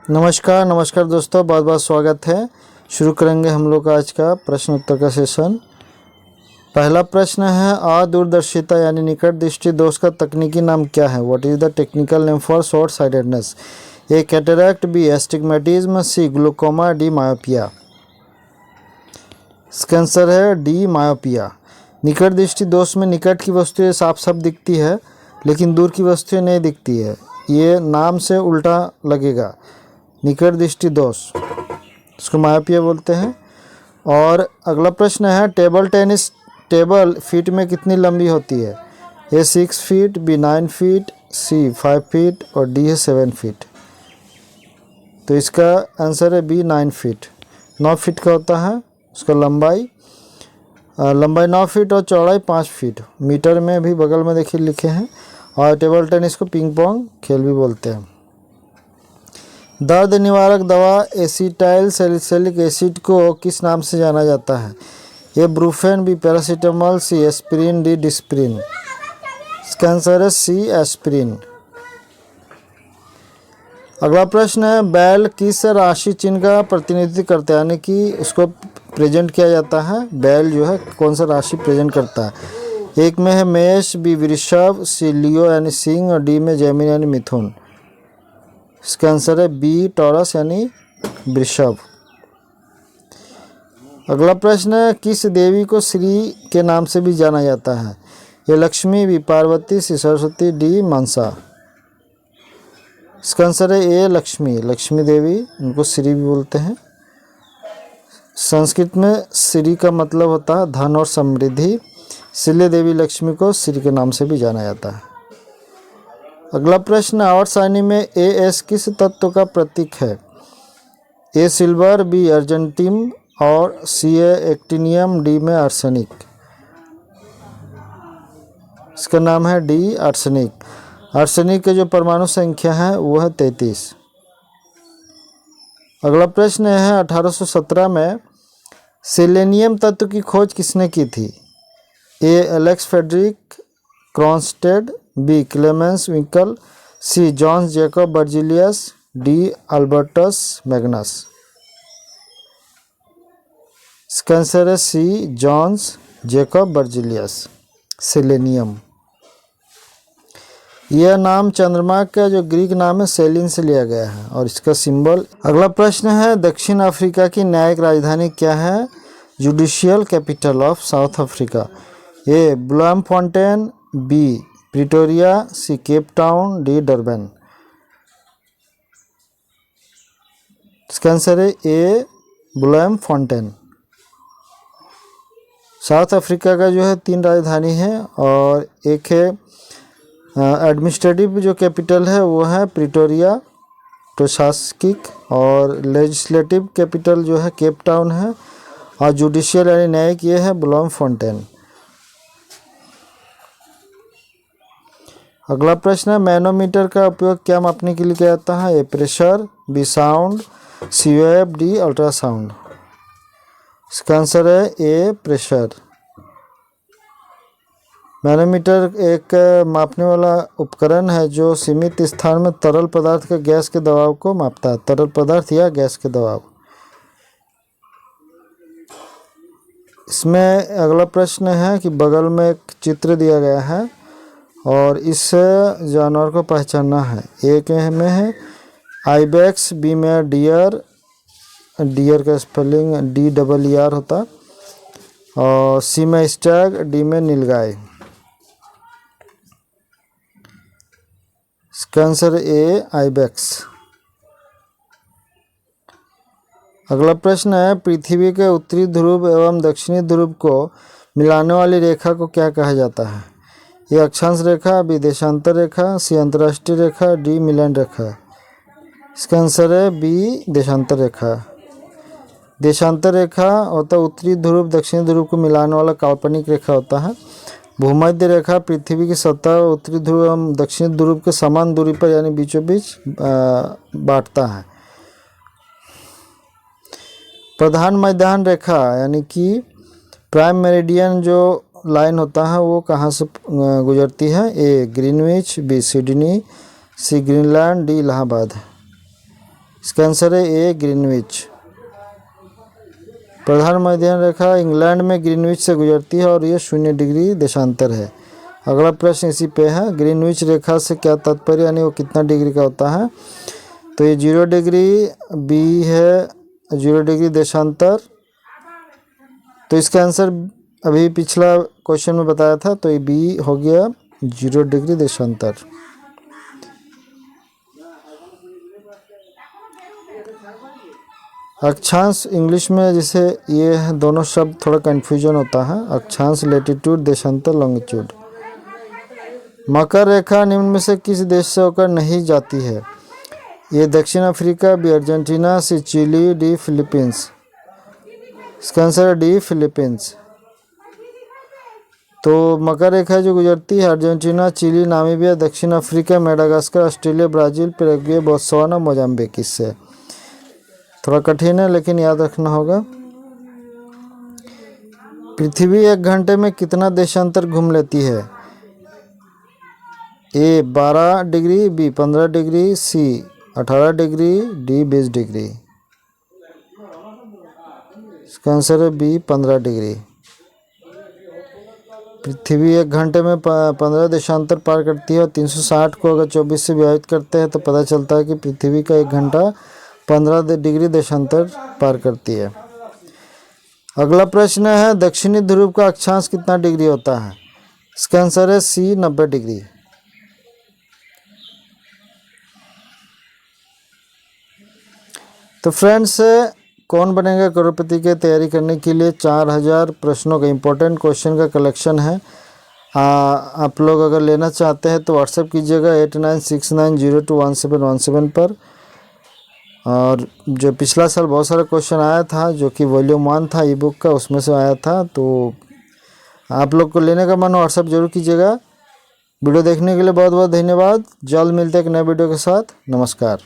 नमस्कार नमस्कार दोस्तों, बहुत बहुत स्वागत है। शुरू करेंगे हम लोग आज का प्रश्न उत्तर का सेशन। पहला प्रश्न है, अदूरदर्शिता यानी निकट दृष्टि दोष का तकनीकी नाम क्या है? What is the technical name for short sightedness? A cataract, B astigmatism, C glaucoma, D myopia. इसका आंसर है डी मायोपिया। निकट दृष्टि दोष में निकट की वस्तुएं साफ साफ दिखती है लेकिन दूर की वस्तुएं नहीं दिखती है। ये नाम से उल्टा लगेगा। निकट दृष्टि दोष, इसको मायोपिया बोलते हैं। और अगला प्रश्न है, टेबल टेनिस टेबल फीट में कितनी लंबी होती है? ए 6 फीट, बी 9 फीट, सी 5 फीट और डी है 7 फीट। तो इसका आंसर है बी 9 फीट। 9 फीट का होता है उसका लंबाई 9 फीट और चौड़ाई 5 फीट। मीटर में भी बगल में देखिए लिखे हैं। और टेबल टेनिस को पिंग पोंग खेल भी बोलते हैं। दर्द निवारक दवा एसिटाइल सैलिसिलिक एसिड को किस नाम से जाना जाता है? ए ब्रूफेन, बी पैरासीटामोल, सी एस्पिरिन, डी डिस्प्रिन। इसका आंसर है सी एस्पिरिन। अगला प्रश्न है, बैल किस राशि चिन्ह का प्रतिनिधित्व करता है, यानी कि उसको प्रेजेंट किया जाता है। बैल जो है कौन सा राशि प्रेजेंट करता है? एक में है मेष, बी वृषभ, सी लियो यानी सिंह और डी में जेमिनी यानी मिथुन। इसका आंसर है बी टॉरस यानी वृषभ। अगला प्रश्न है, किस देवी को श्री के नाम से भी जाना जाता है? ये लक्ष्मी, बी पार्वती, सी सरस्वती, डी मनसा। इसका आंसर है ए लक्ष्मी। लक्ष्मी देवी, उनको श्री भी बोलते हैं। संस्कृत में श्री का मतलब होता है धन और समृद्धि, इसलिए देवी लक्ष्मी को श्री के नाम से भी जाना जाता है। अगला प्रश्न, आवर्त सारणी में ए एस किस तत्व का प्रतीक है? ए सिल्वर, बी अर्जेंटिम और सी एक्टिनियम, डी में आर्सेनिक। इसका नाम है डी आर्सेनिक। आर्सेनिक के जो परमाणु संख्या है वो है 33। अगला प्रश्न है, 1817 में सेलेनियम तत्व की खोज किसने की थी? ए एलेक्स Fredrik Cronstedt, B Clemens Winkler, C Jons Jacob Berzelius, D Albertus Magnus. इसका आंसर है C Jons Jacob Berzelius. Selenium, यह नाम चंद्रमा का जो ग्रीक नाम है सेलिन से लिया गया है और इसका सिंबल। अगला प्रश्न है, दक्षिण अफ्रीका की न्यायिक राजधानी क्या है? Judicial capital of South Africa. A Bloemfontein, B Pretoria, C Cape Town, D Durban. इसका आंसर है ए ब्लूमफॉन्टेन। साउथ अफ्रीका का जो है 3 राजधानी है और एक है एडमिनिस्ट्रेटिव जो कैपिटल है वो है प्रिटोरिया प्रशासनिक, और लेजिस्लेटिव कैपिटल जो है केप टाउन है, और जुडिशियल यानी न्यायिक ये है ब्लूमफॉन्टेन। अगला प्रश्न है, मैनोमीटर का उपयोग क्या मापने के लिए किया जाता है? ए प्रेशर, बी साउंड, सी वेव, डी अल्ट्रासाउंड। इसका आंसर है ए प्रेशर। मैनोमीटर एक मापने वाला उपकरण है जो सीमित स्थान में तरल पदार्थ के गैस के दबाव को मापता है। तरल पदार्थ या गैस के दबाव। इसमें अगला प्रश्न है कि बगल में एक चित्र दिया गया है और इस जानवर को पहचानना है। एक में है आइबेक्स, बी में डियर, डियर का स्पेलिंग DEER होता, और सी में स्टैग, डी में नीलगाय। इसका आंसर ए आइबेक्स। अगला प्रश्न है, पृथ्वी के उत्तरी ध्रुव एवं दक्षिणी ध्रुव को मिलाने वाली रेखा को क्या कहा जाता है? ये अक्षांश रेखा, बी देशांतर रेखा, सी अंतर्राष्ट्रीय रेखा, डी मिलन रेखा। इसका आंसर है बी देशांतर रेखा। देशांतर रेखा होता उत्तरी ध्रुव दक्षिणी ध्रुव को मिलाने वाला काल्पनिक रेखा होता है। भूमध्य रेखा पृथ्वी की सतह उत्तरी ध्रुव एवं दक्षिणी ध्रुव के समान दूरी पर यानी बीचों बीच बांटता है। प्रधान मध्याह्न रेखा यानी कि प्राइम मेरिडियन जो लाइन होता है वो कहाँ से गुजरती है? ए ग्रीनविच, बी सिडनी, सी ग्रीनलैंड, डी इलाहाबाद। इसका आंसर है ए ग्रीनविच। प्रधान मध्याह्न रेखा इंग्लैंड में ग्रीनविच से गुजरती है और ये 0 डिग्री देशांतर है। अगला प्रश्न इसी पे है, ग्रीनविच रेखा से क्या तात्पर्य, यानी वो कितना डिग्री का होता है। तो ये 0 डिग्री, बी है 0 डिग्री देशांतर। तो इसका आंसर अभी पिछला क्वेश्चन में बताया था, तो ये बी हो गया 0 डिग्री देशांतर। अक्षांश इंग्लिश में जैसे ये दोनों शब्द थोड़ा कन्फ्यूजन होता है, अक्षांश लेटीट्यूड, देशांतर लॉन्गिट्यूड। मकर रेखा निम्न में से किस देश से होकर नहीं जाती है। ये दक्षिण अफ्रीका, बी अर्जेंटीना, सी चिली, डी फिलीपींस। इसका आंसर है डी फिलीपींस। तो मकर रेखा जो गुजरती है अर्जेंटीना, चिली, नामीबिया, दक्षिण Africa, Madagascar, Australia, Brazil, Paraguay, Botswana, Mozambique. इससे थोड़ा कठिन है लेकिन याद रखना होगा। पृथ्वी 1 घंटे में कितना देशांतर घूम लेती है। ए 12 डिग्री, बी 15 डिग्री, सी 18 डिग्री, डी 20 डिग्री। इसका आंसर है बी 15 डिग्री। पृथ्वी 1 घंटे में 15 देशांतर पार करती है और 360 को अगर 24 से विभाजित करते हैं तो पता चलता है कि पृथ्वी का 1 घंटा 15 डिग्री देशांतर पार करती है। अगला प्रश्न है, दक्षिणी ध्रुव का अक्षांश कितना डिग्री होता है। इसका आंसर है सी 90 डिग्री। तो फ्रेंड्स, कौन बनेगा करोड़पति की तैयारी करने के लिए 4000 प्रश्नों का इंपॉर्टेंट क्वेश्चन का कलेक्शन है। आप लोग अगर लेना चाहते हैं तो व्हाट्सएप कीजिएगा 8969021717 पर। और जो पिछला साल बहुत सारा क्वेश्चन आया था जो कि वॉल्यूम 1 था ई बुक का, उसमें से आया था, तो आप लोग को लेने का मन व्हाट्सएप जरूर कीजिएगा। वीडियो देखने के लिए बहुत बहुत धन्यवाद। जल्द मिलते हैं एक नए वीडियो के साथ। नमस्कार।